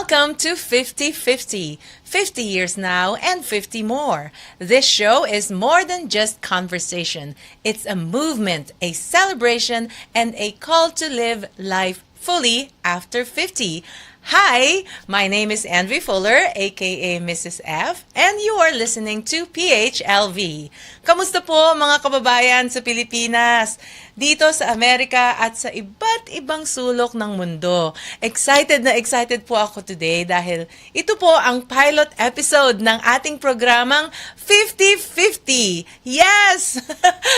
Welcome to 50-50. 50 years now and 50 more. This show is more than just conversation. It's a movement, a celebration, and a call to live life fully after 50. Hi, my name is Annvi Fuller, aka Mrs. F, and you are listening to PHLV. Kamusta po mga kababayan sa Pilipinas? Dito sa Amerika at sa iba't ibang sulok ng mundo. Excited na excited po ako today dahil ito po ang pilot episode ng ating programang 50-50. Yes!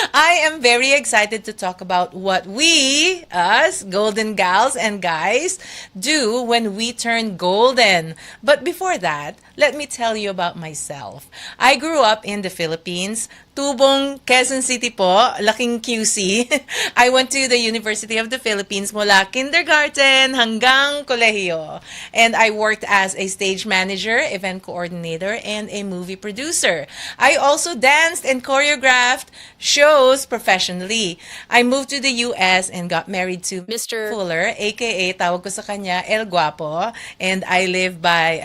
I am very excited to talk about what we, us, golden gals and guys, do when we turn golden. But before that, let me tell you about myself. I grew up in the Philippines, Tubong, Quezon City po, laking QC. I went to the University of the Philippines mula kindergarten hanggang kolehiyo. And I worked as a stage manager, event coordinator, and a movie producer. I also danced and choreographed shows professionally. I moved to the US and got married to Mr. Fuller, aka tawag ko sa kanya El Guapo, and I live by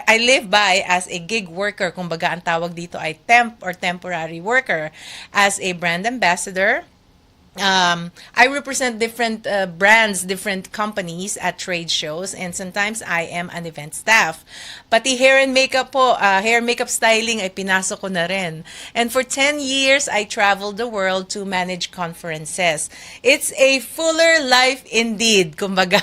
I live by as a gig worker. Kumbaga ang tawag dito ay temp or temporary worker. As a brand ambassador, I represent different brands, different companies at trade shows, and sometimes I am an event staff. Pati hair and makeup po, hair makeup styling ay pinasok ko na rin. And for 10 years, I traveled the world to manage conferences. It's a fuller life indeed, kumbaga.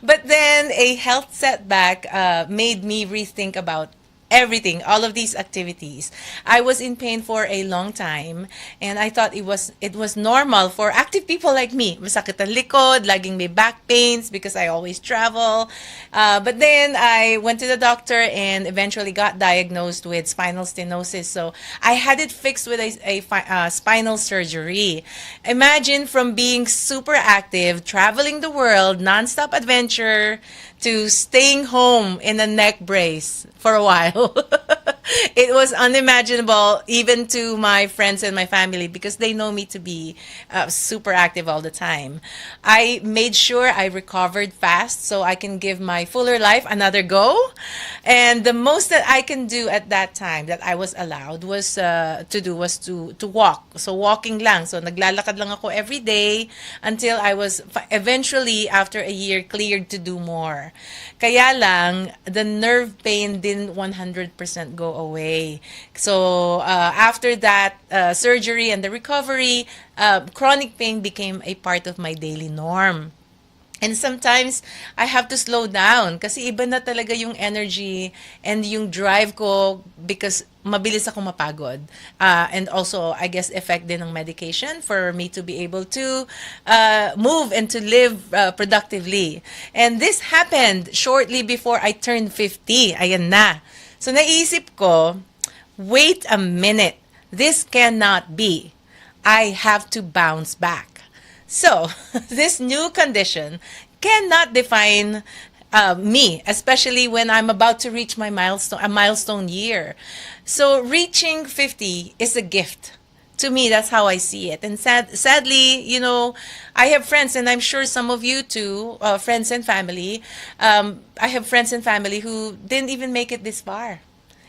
But then a health setback made me rethink about everything, all of these activities. I was in pain for a long time, and I thought it was normal for active people like me. Masakit ang likod, laging may back pains because I always travel. But then I went to the doctor and eventually got diagnosed with spinal stenosis. So I had it fixed with a spinal surgery. Imagine from being super active, traveling the world, nonstop adventure, to staying home in a neck brace for a while. It was unimaginable even to my friends and my family because they know me to be super active all the time. I made sure I recovered fast so I can give my fuller life another go. And the most that I can do at that time that I was allowed was to walk. So walking lang. So naglalakad lang ako every day until I was eventually after a year cleared to do more. Kaya lang, the nerve pain didn't 100% go away. So after that surgery and the recovery, chronic pain became a part of my daily norm. And sometimes, I have to slow down kasi iba na talaga yung energy and yung drive ko because mabilis ako mapagod. And also, I guess, effect din ng medication for me to be able to move and to live productively. And this happened shortly before I turned 50. Ayan na. So, naisip ko, wait a minute. This cannot be. I have to bounce back. So, this new condition cannot define me, especially when I'm about to reach my milestone year. So, reaching 50 is a gift. To me, that's how I see it. And sadly, you know, I have friends, and I'm sure some of you too, friends and family. I have friends and family who didn't even make it this far.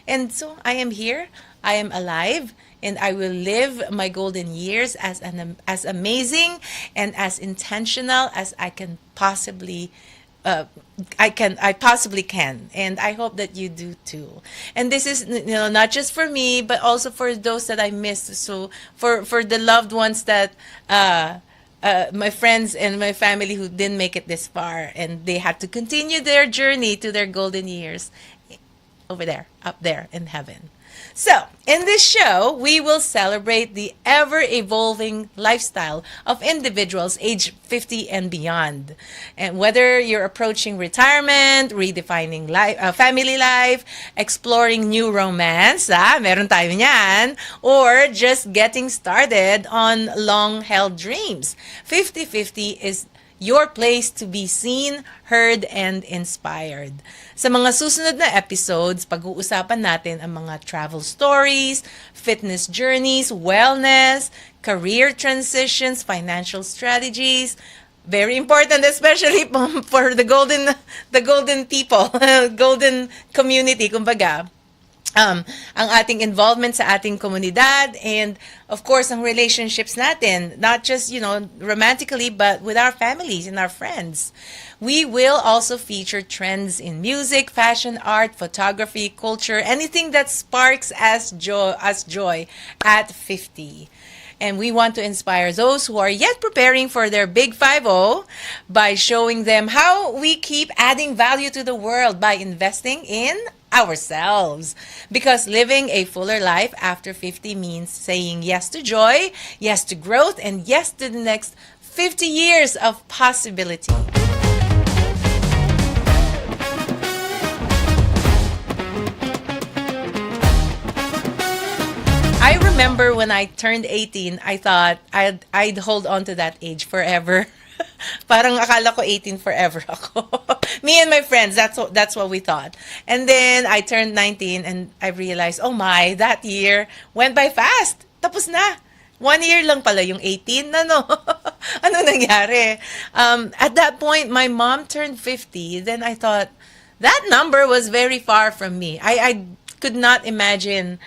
And so, I am here. I am alive. And I will live my golden years as amazing and as intentional as I can possibly I possibly can, and I hope that you do too. And this is, you know, not just for me, but also for those that I missed. So for the loved ones that my friends and my family who didn't make it this far, and they had to continue their journey to their golden years over there, up there in heaven. So, in this show, we will celebrate the ever-evolving lifestyle of individuals aged 50 and beyond. And whether you're approaching retirement, redefining life, family life, exploring new romance, meron tayo niyan, or just getting started on long-held dreams, 50-50 is your place to be seen, heard, and inspired. Sa mga susunod na episodes, pag-uusapan natin ang mga travel stories, fitness journeys, wellness, career transitions, financial strategies, Very important, especially for the golden people, golden community, kumbaga. Ang ating involvement sa ating komunidad, and of course ang relationships natin, not just romantically, but with our families and our friends. We will also feature trends in music, fashion, art, photography, culture, anything that sparks us joy at 50. And we want to inspire those who are yet preparing for their big 50 by showing them how we keep adding value to the world by investing in ourselves. Because living a fuller life after 50 means saying yes to joy, yes to growth, and yes to the next 50 years of possibility. I remember when I turned 18, I thought I'd hold on to that age forever. Parang akala ko 18 forever ako. Me and my friends, that's what we thought. And then I turned 19 and I realized, oh my, that year went by fast. Tapos na. 1 year lang pala yung 18 na, no? Ano nangyari? At that point, my mom turned 50. Then I thought, that number was very far from me. I could not imagine,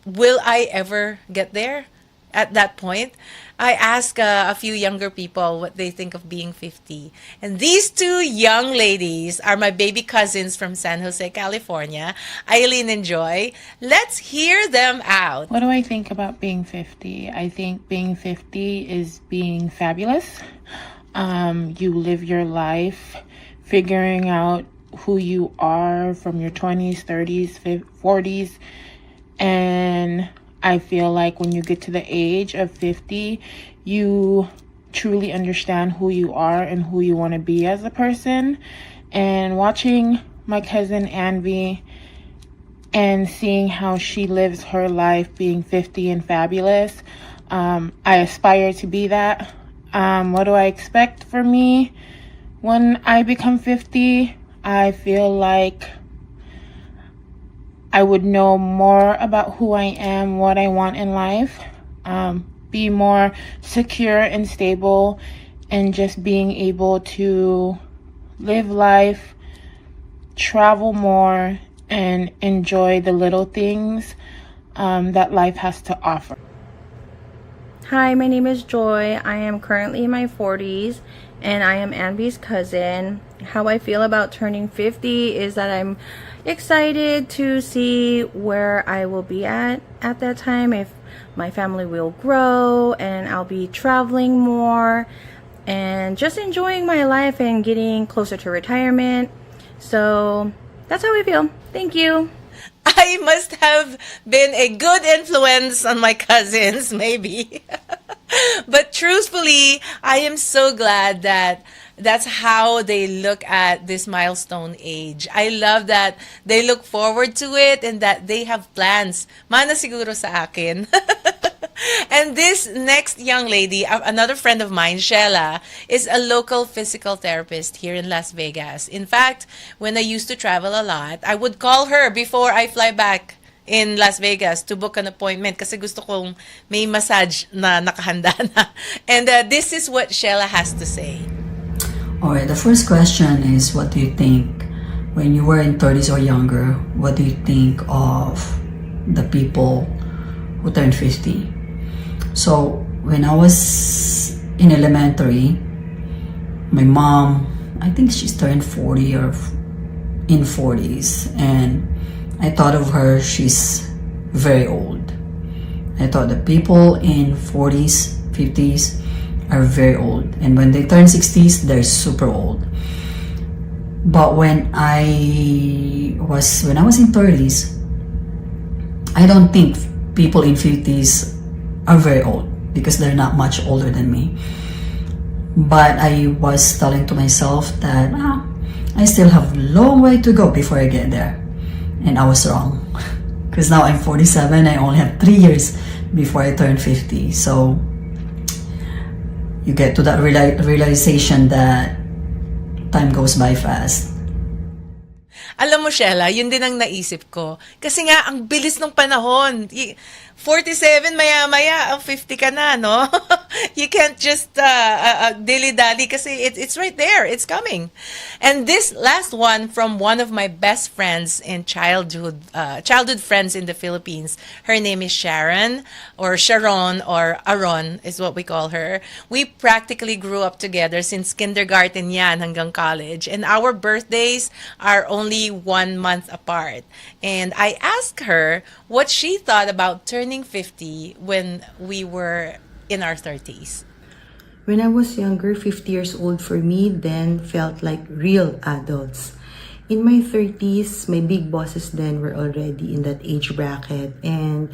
will I ever get there at that point? I asked a few younger people what they think of being 50. And these two young ladies are my baby cousins from San Jose, California, Eileen and Joy. Let's hear them out. What do I think about being 50? I think being 50 is being fabulous. You live your life figuring out who you are from your 20s, 30s, 40s. And I feel like when you get to the age of 50, you truly understand who you are and who you want to be as a person. And watching my cousin Annvi and seeing how she lives her life being 50 and fabulous, I aspire to be that. What do I expect for me when I become 50? I feel like I would know more about who I am, what I want in life, be more secure and stable, and just being able to live life, travel more, and enjoy the little things that life has to offer. Hi, my name is Joy. I am currently in my 40s and I am Annvi's cousin. How I feel about turning 50 is that I'm excited to see where I will be at that time, if my family will grow and I'll be traveling more and just enjoying my life and getting closer to retirement. So that's how I feel. Thank you. I must have been a good influence on my cousins, maybe. But truthfully, I am so glad that that's how they look at this milestone age. I love that they look forward to it and that they have plans. Mana siguro sa akin. And this next young lady, another friend of mine, Shella, is a local physical therapist here in Las Vegas. In fact, when I used to travel a lot, I would call her before I fly back in Las Vegas to book an appointment kasi gusto kong may massage na nakahanda na. And this is what Shella has to say. Alright, the first question is, what do you think when you were in 30s or younger? What do you think of the people who turned 50? So when I was in elementary, my mom, I think she's turned 40 or in 40s, and I thought of her, she's very old. I thought the people in 40s, 50s are very old, and when they turn 60s, they're super old. But when I was in 30s, I don't think people in 50s are very old because they're not much older than me. But I was telling to myself that I still have a long way to go before I get there, and I was wrong. Because now I'm 47, I only have 3 years before I turn 50. So you get to that realization that time goes by fast. Alam mo, Shella, yun din ang naisip ko. Kasi nga, ang bilis ng panahon. 47, maya-maya, 50 ka na, no? You can't just dilly-dally kasi it's right there. It's coming. And this last one from one of my best friends in childhood friends in the Philippines. Her name is Sharon or Aron is what we call her. We practically grew up together since kindergarten yan hanggang college. And our birthdays are only 1 month apart. And I asked her what she thought about turning 50 when we were in our 30s. When I was younger, 50 years old for me then felt like real adults. In my 30s, my big bosses then were already in that age bracket and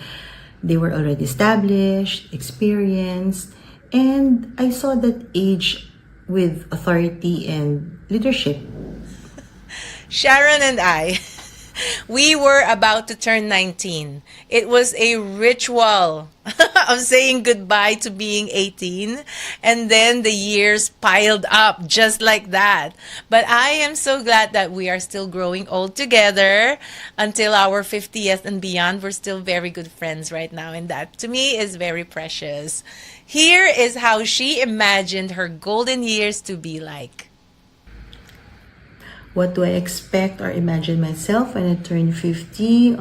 they were already established, experienced, and I saw that age with authority and leadership. Sharon and I, we were about to turn 19. It was a ritual of saying goodbye to being 18, and then the years piled up just like that. But I am so glad that we are still growing old together until our 50th and beyond. We're still very good friends right now, and that to me is very precious. Here is how she imagined her golden years to be like. What do I expect or imagine myself when I turn 50?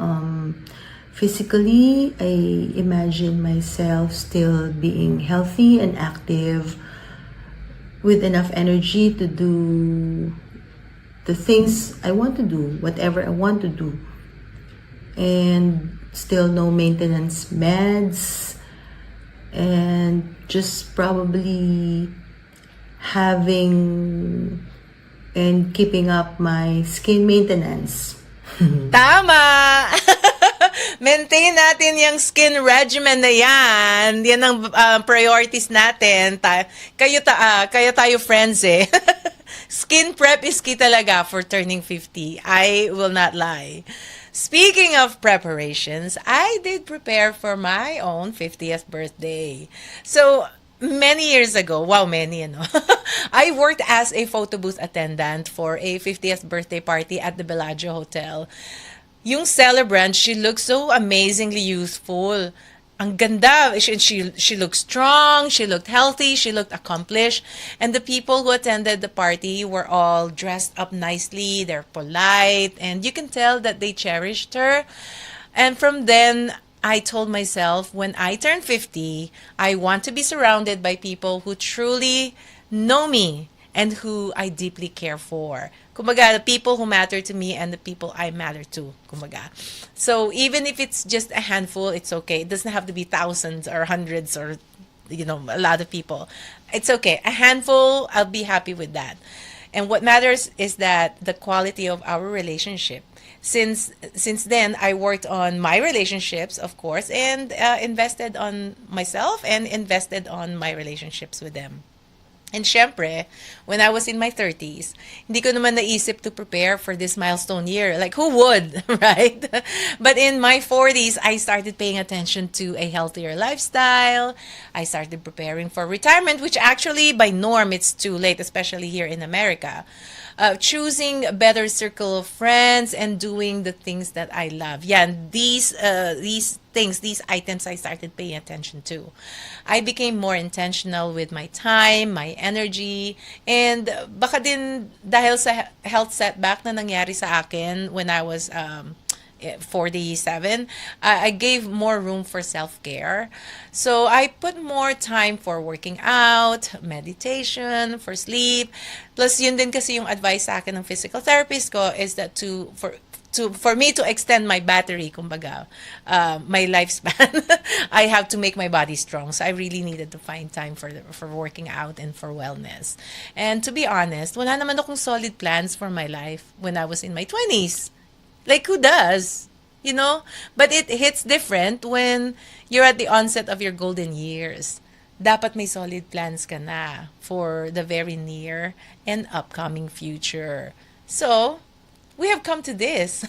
Physically, I imagine myself still being healthy and active with enough energy to do the things I want to do, whatever I want to do. And still no maintenance meds and just probably having and keeping up my skin maintenance. Tama! Maintain natin yung skin regimen na yan. Yan ang priorities natin. Kaya tayo friends eh. Skin prep is key talaga for turning 50. I will not lie. Speaking of preparations, I did prepare for my own 50th birthday. So, many years ago, I worked as a photo booth attendant for a 50th birthday party at the Bellagio Hotel. Yung celebrant, she looked so amazingly youthful. Ang ganda. She looked strong, she looked healthy, she looked accomplished. And the people who attended the party were all dressed up nicely, they're polite, and you can tell that they cherished her. And from then, I told myself, when I turn 50, I want to be surrounded by people who truly know me and who I deeply care for. Kumbaga, the people who matter to me and the people I matter to. Kumbaga. So even if it's just a handful, it's okay. It doesn't have to be thousands or hundreds or, a lot of people. It's okay. A handful, I'll be happy with that. And what matters is that the quality of our relationship. Since then, I worked on my relationships, of course, and invested on myself and invested on my relationships with them. And syempre, when I was in my 30s, hindi ko naman naisip to prepare for this milestone year. Like, who would, right? But in my 40s, I started paying attention to a healthier lifestyle. I started preparing for retirement, which actually, by norm, it's too late, especially here in America. Choosing a better circle of friends and doing the things that I love. Yeah, these items I started paying attention to. I became more intentional with my time, my energy, and baka din dahil sa health setback na nangyari sa akin when I was 47, I gave more room for self-care. So I put more time for working out, meditation, for sleep. Plus, yun din kasi yung advice sa akin ng physical therapist ko is that for me to extend my battery, kumbaga, my lifespan, I have to make my body strong. So I really needed to find time for working out and for wellness. And to be honest, wala naman akong solid plans for my life when I was in my 20s. Like, who does? But it hits different when you're at the onset of your golden years. Dapat may solid plans ka na for the very near and upcoming future. So, we have come to this.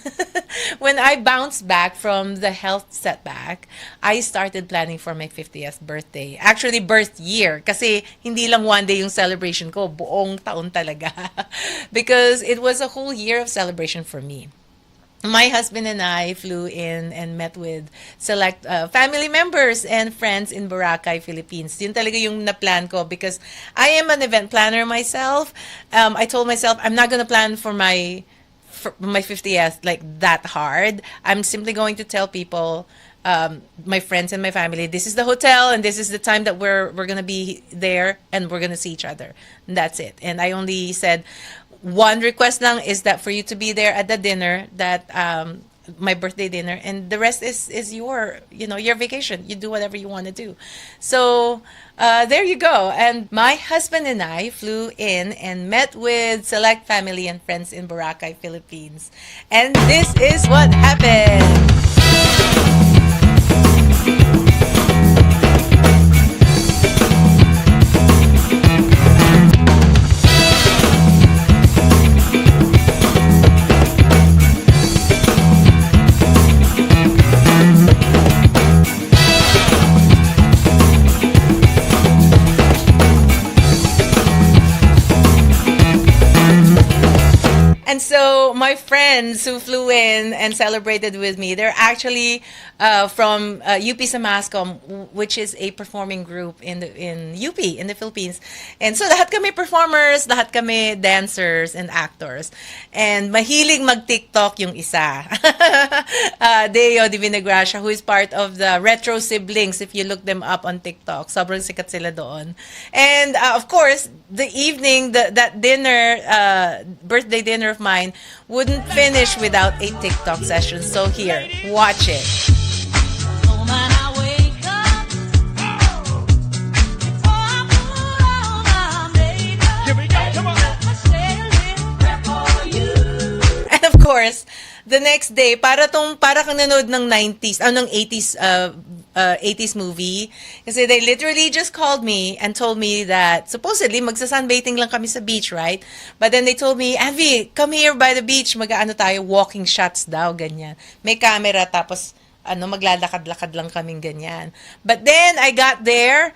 When I bounced back from the health setback, I started planning for my 50th birthday. Actually, birth year. Kasi hindi lang one day yung celebration ko. Buong taon talaga. Because it was a whole year of celebration for me. my husband and I flew in and met with select family members and friends in Boracay, Philippines. Yun talaga yung na-plan ko because I am an event planner myself. I told myself I'm not gonna plan for my 50th like that hard. I'm simply going to tell people, my friends and my family, this is the hotel and this is the time that we're gonna be there and we're gonna see each other. And that's it. And I only said one request lang is that for you to be there at the dinner that my birthday dinner, and the rest is your vacation. You do whatever you want to do. So there you go. And my husband and I flew in and met with select family and friends in Boracay, Philippines. And this is what happened. And so my friends who flew in and celebrated with me, they're actually from UP Samascom, which is a performing group in UP in the Philippines. And so lahat kami performers, lahat kami dancers and actors. And mahilig mag-TikTok yung isa. Deo Divinagracia, who is part of the Retro Siblings, if you look them up on TikTok. Sobrang sikat sila doon. And of course, the evening, that dinner, birthday dinner of mine, wouldn't finish without a TikTok session. So here, watch it. And of course, the next day, para kang nanood ng 90s, ng 80s movie. Kasi they literally just called me and told me that supposedly magsa-sunbathing lang kami sa beach, right? But then they told me, Annvi, come here by the beach. Mag-ano tayo, walking shots daw, ganyan. May camera, tapos maglalakad-lakad lang kaming ganyan. But then I got there,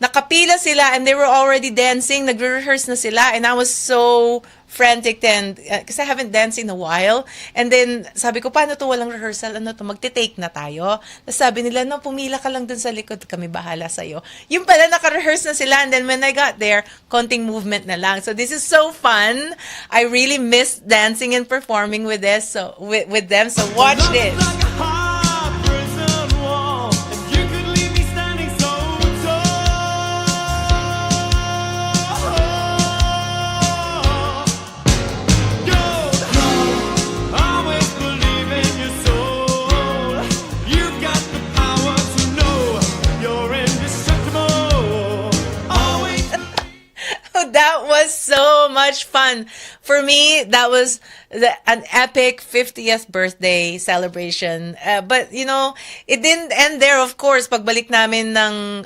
nakapila sila and they were already dancing, nagre-rehearse na sila, and I was so frantic then kasi I haven't danced in a while. And then sabi ko, paano to, walang rehearsal, magte-take na tayo. Tapos sabi nila, no, pumila ka lang dun sa likod, kami bahala sa'yo. Yung pala, naka-rehearse na sila, and then when I got there, konting movement na lang. So this is so fun. I really miss dancing and performing with with them. So watch this. That was so much fun. For me, that was an epic 50th birthday celebration. But, it didn't end there, of course. Pag-alis namin ng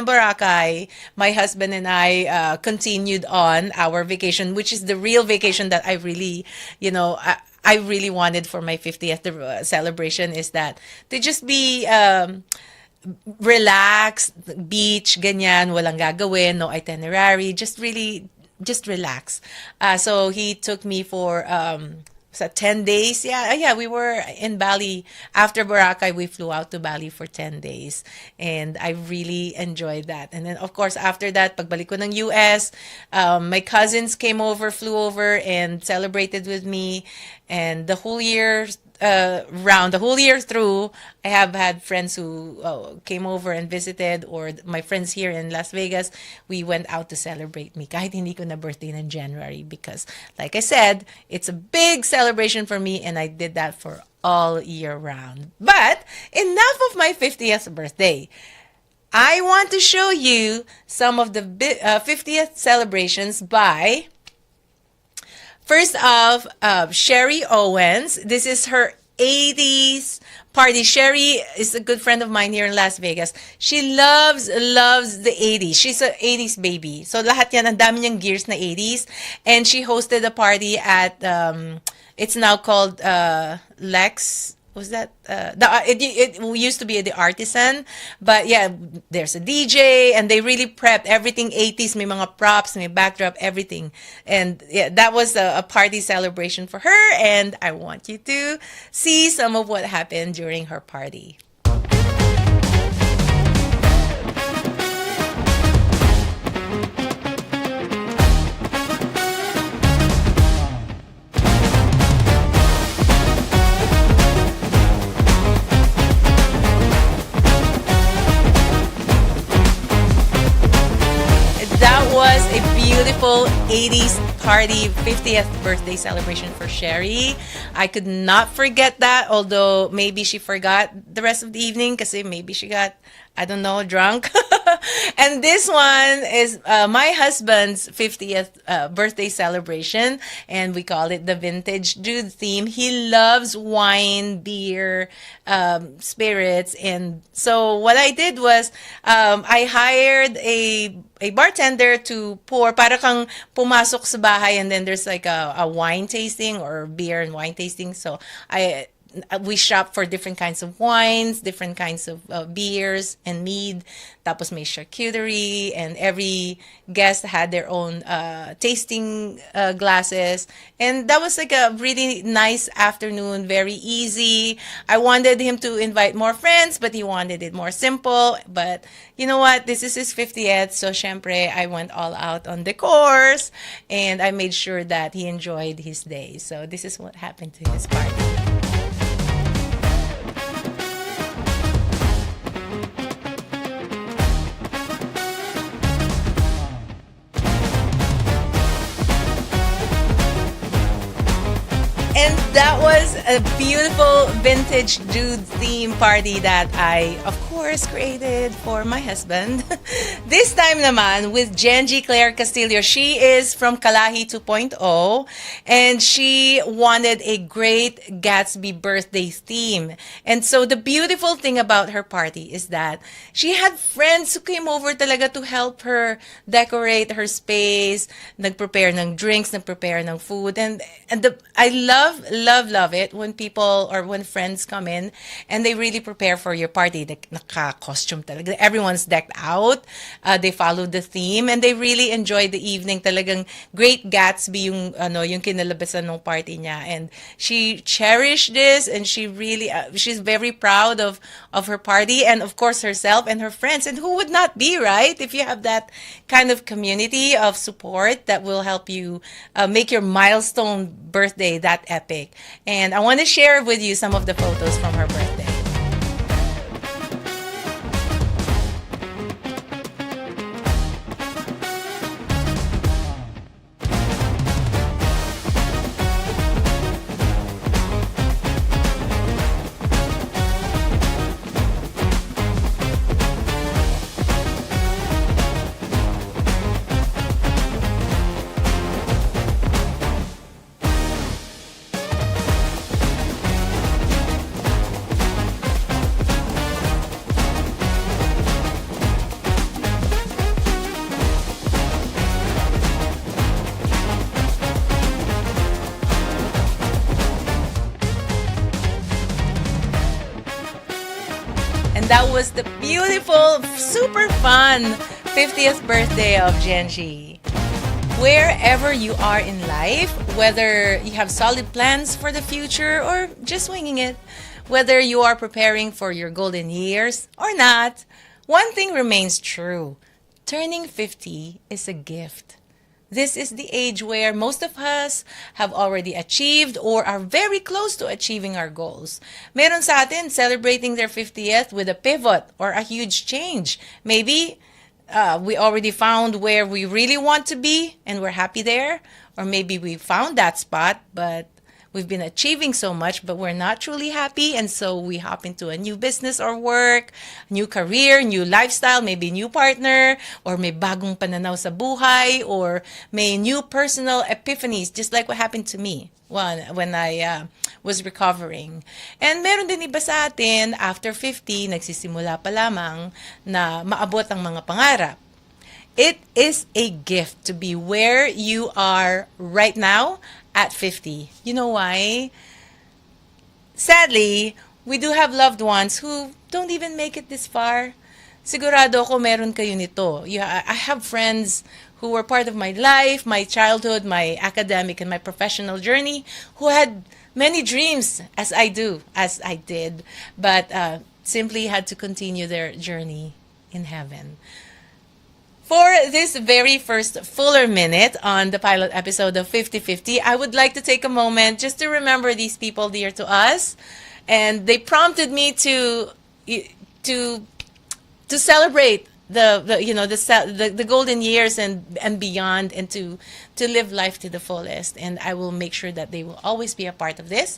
Boracay, my husband and I continued on our vacation, which is the real vacation that I really, I really wanted for my 50th celebration, is that to just be relax, beach, ganyan, walang gagawin, no itinerary, just relax. So he took me for 10 days. Yeah, we were in Bali. After Boracay, we flew out to Bali for 10 days. And I really enjoyed that. And then, of course, after that, pagbalik ko ng US, my cousins flew over and celebrated with me. And the whole year through, I have had friends who came over and visited, or my friends here in Las Vegas. We went out to celebrate me kahit hindi ko na birthday in January, because like I said, it's a big celebration for me, and I did that for all year round. But enough of my 50th birthday. I want to show you some of the 50th celebrations by, first off, Sherry Owens. This is her 80s party. Sherry is a good friend of mine here in Las Vegas. She loves the 80s. She's an 80s baby. So lahat yan, ang dami niyang gears na 80s. And she hosted a party at, it's now called Lex was that it used to be the Artisan, but yeah, there's a DJ, and they really prepped everything 80s, may mga props, may backdrop, everything. And yeah, that was a party celebration for her, and I want you to see some of what happened during her party. That was a beautiful 80s party, 50th birthday celebration for Sherry. I could not forget that, although maybe she forgot the rest of the evening because maybe she got, I don't know, drunk. And this one is my husband's 50th birthday celebration, and we call it the Vintage Dude theme. He loves wine, beer, spirits, and so what I did was I hired a bartender to pour, para kang pumasok sa bahay, and then there's like a wine tasting or beer and wine tasting. So we shop for different kinds of wines, different kinds of beers and mead. Tapos may charcuterie, and every guest had their own tasting glasses. And that was like a really nice afternoon, very easy. I wanted him to invite more friends, but he wanted it more simple. But you know what? This is his 50th, so syempre, I went all out on decors, and I made sure that he enjoyed his day. So this is what happened to his party. And that was a beautiful vintage dude theme party that I, of course, created for my husband. This time naman with Genji Claire Castillo. She is from Kalahi 2.0, and she wanted a great Gatsby birthday theme. And so the beautiful thing about her party is that she had friends who came over talaga to help her decorate her space, nag-prepare ng drinks, nag-prepare ng food. And I love it when people or when friends come in and they really prepare for your party. Naka-costume talaga. Everyone's decked out. They follow the theme, and they really enjoy the evening. Talagang great Gatsby yung kinalabasan ng party niya. And she cherished this, and she really she's very proud of her party, and of course herself and her friends. And who would not be, right? If you have that kind of community of support that will help you make your milestone birthday that epic. And I want to share with you some of the photos from her birthday. And that was the beautiful, super fun 50th birthday of Genji. Wherever you are in life, whether you have solid plans for the future or just winging it, whether you are preparing for your golden years or not, one thing remains true. Turning 50 is a gift. This is the age where most of us have already achieved or are very close to achieving our goals. Meron sa atin celebrating their 50th with a pivot or a huge change. Maybe we already found where we really want to be and we're happy there. Or maybe we found that spot, but we've been achieving so much, but we're not truly happy. And so we hop into a new business or work, new career, new lifestyle, maybe new partner, or may bagong pananaw sa buhay, or may new personal epiphanies, just like what happened to me when I was recovering. And meron din iba sa atin, after 50, nagsisimula pa lamang na maabot ang mga pangarap. It is a gift to be where you are right now at 50. You know why? Sadly, we do have loved ones who don't even make it this far. Sigurado ako meron kayo nito. I have friends who were part of my life, my childhood, my academic and my professional journey, who had many dreams, as I did, but simply had to continue their journey in heaven. For this very first fuller minute on the pilot episode of 50/50, I would like to take a moment just to remember these people dear to us. And they prompted me to celebrate the golden years and beyond, and to live life to the fullest. And I will make sure that they will always be a part of this.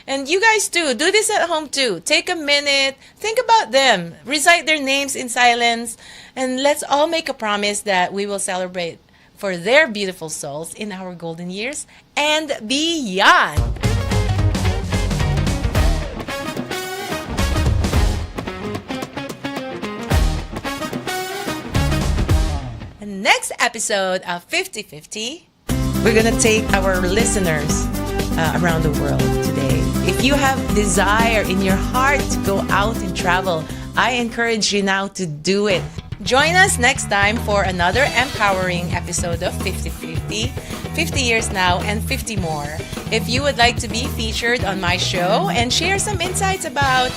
And you guys too, do this at home too. Take a minute, think about them, recite their names in silence, and let's all make a promise that we will celebrate for their beautiful souls in our golden years and beyond. Next episode of 50/50, we're going to take our listeners around the world today. If you have desire in your heart to go out and travel, I encourage you now to do it. Join us next time for another empowering episode of 50/50, 50 years now and 50 more. If you would like to be featured on my show and share some insights about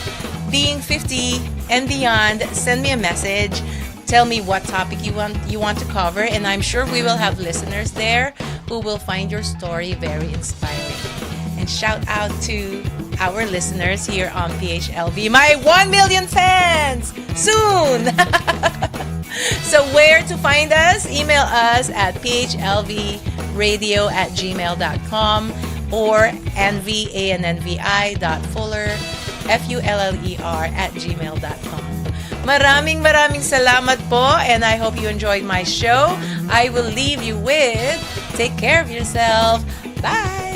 being 50 and beyond, send me a message. Tell me what topic you want to cover, and I'm sure we will have listeners there who will find your story very inspiring. And shout out to our listeners here on PHLV, my 1 million fans soon. So where to find us? Email us at phlvradio@gmail.com or annvi.fuller@gmail.com. Maraming salamat po, and I hope you enjoyed my show. I will leave you with take care of yourself. Bye!